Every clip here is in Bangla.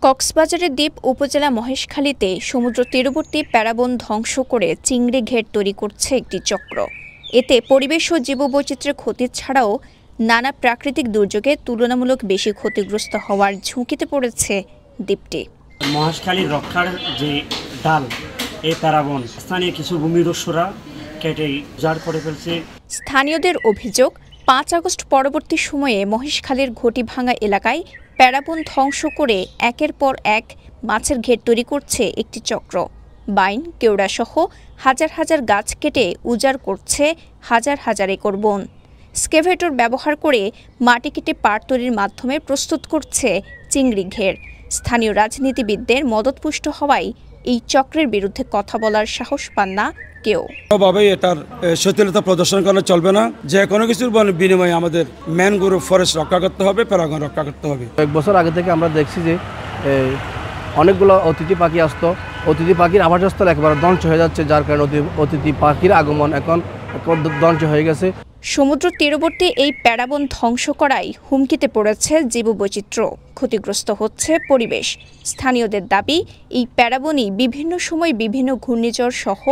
কক্সবাজারের দ্বীপ উপজেলা মহেশখালীতে সমুদ্র তীরবর্তী প্যারাবন ধ্বংস করে চিংড়ি ঘের তৈরি করছে একটি চক্র। এতে পরিবেশ ও জীববৈচিত্র্যের ক্ষতি ছাড়াও নানা প্রাকৃতিক দুর্যোগে তুলনামূলক বেশি ক্ষতিগ্রস্ত হওয়ার ঝুঁকিতে পড়েছে দ্বীপটি। মহেশখালী রক্ষার যে ডাল এই প্যারাবন স্থানীয় কিছু ভূমিদস্যুরা কেটে উজাড় করে ফেলছে। স্থানীয়দের অভিযোগ, ৫ আগস্ট পরবর্তী সময়ে মহেশখালীর ঘটিভাঙা এলাকায় প্যারাবন ধ্বংস করে একের পর এক মাছের ঘের তৈরি করছে একটি চক্র। বাইন, কেওড়াসহ হাজার হাজার গাছ কেটে উজাড় করছে হাজার হাজার একর বন। স্কেভেটর ব্যবহার করে মাটি কেটে পাড় তৈরির মাধ্যমে প্রস্তুত করছে চিংড়ি ঘের। স্থানীয় রাজনীতিবিদদের মদতপুষ্ট হওয়ায় এই চক্রের বিরুদ্ধে কথা বলার সাহস পান না কেউ। এটার সচেতনতা প্রদর্শন করলে চলবে না। যে কোনো কিছুর বিনিময়ে আমাদের ম্যানগ্রোভ ফরেস্ট রক্ষা করতে হবে, প্যারাগন রক্ষা করতে হবে। এক বছর আগে থেকে আমরা দেখছি যে অনেকগুলো অতিথি পাখি আসতো, অতিথি পাখির আবাসস্থল একেবারে ধ্বংস হয়ে যাচ্ছে, যার কারণে অতিথি পাখির আগমন এখন ধ্বংস হয়ে গেছে। সমুদ্র তীরবর্তী এই প্যারাবন ধ্বংস করায় হুমকিতে পড়েছে জীববৈচিত্র্য, ক্ষতিগ্রস্ত হচ্ছে পরিবেশ। স্থানীয়দের দাবি, এই প্যারাবনই বিভিন্ন সময় বিভিন্ন ঘূর্ণিঝড় সহ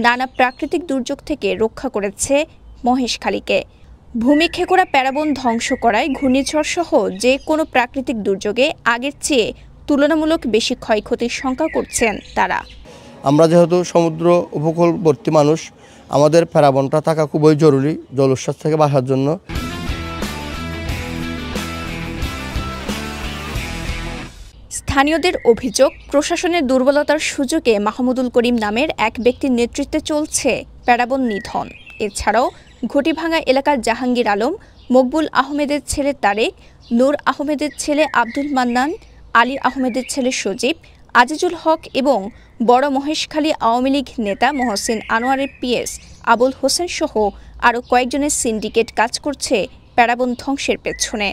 নানা প্রাকৃতিক দুর্যোগ থেকে রক্ষা করেছে মহেশখালীকে। ভূমিক্ষেকড়া প্যারাবন ধ্বংস করায় ঘূর্ণিঝড় সহ যে কোনো প্রাকৃতিক দুর্যোগে আগের চেয়ে তুলনামূলক বেশি ক্ষয়ক্ষতির শঙ্কা করছেন তারা। আমরা যেহেতু সমুদ্র উপকূলবর্তী মানুষ, আমাদের প্যারাবনটা থাকা খুবই জরুরি জলোচ্ছ্বাস থেকে বাঁচার জন্য। স্থানীয়দের অভিযোগ, প্রশাসনের দুর্বলতার সুযোগে মাহমুদুল করিম নামের এক ব্যক্তির নেতৃত্বে চলছে প্যারাবন নিধন। এছাড়াও ঘটিভাঙা এলাকার জাহাঙ্গীর আলম, মকবুল আহমেদের ছেলে তারেক, নূর আহমেদের ছেলে আব্দুল মান্নান, আলী আহমেদের ছেলে সজীব, আজিজুল হক এবং বড় মহেশখালী আওয়ামী লীগ নেতা মহসিন আনোয়ারের পিএস আবুল হোসেন সহ আরও কয়েকজনের সিন্ডিকেট কাজ করছে প্যারাবন ধ্বংসের পেছনে।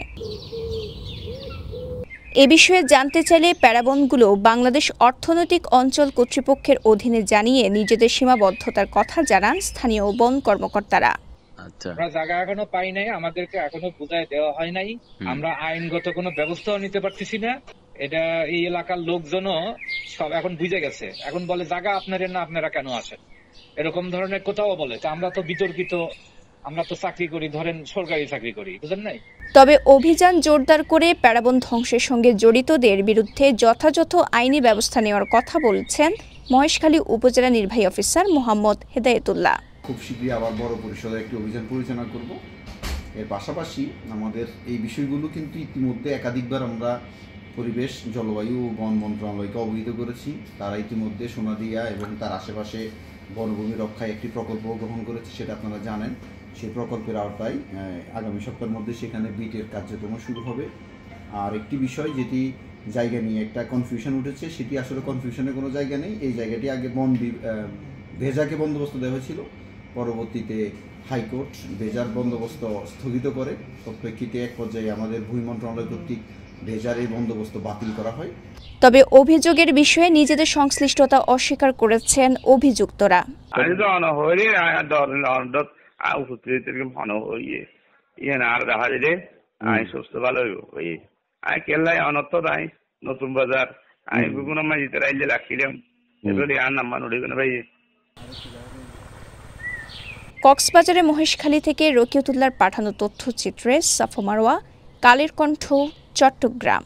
এ বিষয়ে জানতে চাইলে প্যারাবনগুলো বাংলাদেশ অর্থনৈতিক অঞ্চল কর্তৃপক্ষের অধীনে জানিয়ে নিজেদের সীমাবদ্ধতার কথা জানান স্থানীয় বন কর্মকর্তারা। আমরা জায়গা এখনো পাই নাই, আমাদেরকে এখনো বুঝায় দেওয়া হয় নাই, আমরা আইনগত কোনো ব্যবস্থাও নিতে পারতেছি না। এটা এই এলাকার লোকজনও সব এখন বুঝে গেছে, এখন বলে জায়গা আপনাদের না, আপনারা কেন আসেন, এরকম ধরনের কোথাও বলে। আমরা তো বিতর্কিত, আমরা তো চাকরি করি, ধরেন সরকারি চাকরি করি, বুঝেন নাই। তবে অভিযান জোরদার করে প্যারাবন ধ্বংসের সঙ্গে জড়িতদের বিরুদ্ধে যথাযথ আইনি ব্যবস্থা নেওয়ার কথা বলছেন মহেশখালী উপজেলা নির্বাহী অফিসার মোহাম্মদ হেদায়েতুল্লাহ। খুব শীঘ্রই আবার বড় পরিসরে একটি অভিযান পরিচালনা করব। এর পাশাপাশি আমাদের এই বিষয়গুলো কিন্তু ইতিমধ্যে একাধিকবার আমরা পরিবেশ, জলবায়ু ও বন মন্ত্রণালয়কে অবহিত করেছি। তারা ইতিমধ্যে সোনাদিয়া এবং তার আশেপাশে বনভূমি রক্ষায় একটি প্রকল্প গ্রহণ করেছে, সেটা আপনারা জানেন। সেই প্রকল্পের আওতায় আগামী সপ্তাহের মধ্যে সেখানে বিটের কার্যক্রম শুরু হবে। আর একটি বিষয় যেটি জায়গা নিয়ে একটা কনফিউশন উঠেছে, সেটি আসলে কনফিউশনের কোনো জায়গা নেই। এই জায়গাটি আগে ভেজাকে বন্দোবস্ত দেওয়া হয়েছিল, পরবর্তীতে হাইকোর্ট ভেজার বন্দোবস্ত স্থগিত করে। প্রেক্ষিতে এক পর্যায়ে আমাদের ভূমি মন্ত্রণালয় কর্তৃক ভেজার এই বন্দোবস্ত বাতিল করা হয়। তবে অভিযোগের বিষয়ে নিজেদের সংশ্লিষ্টতা অস্বীকার করেছেন অভিযুক্তরা। নতুন বাজার কক্সবাজারের মহেশখালী থেকে রকিয়তুল্লাহর পাঠানো তথ্যচিত্রে সাফা মারওয়া, কালের কণ্ঠ, চট্টগ্রাম।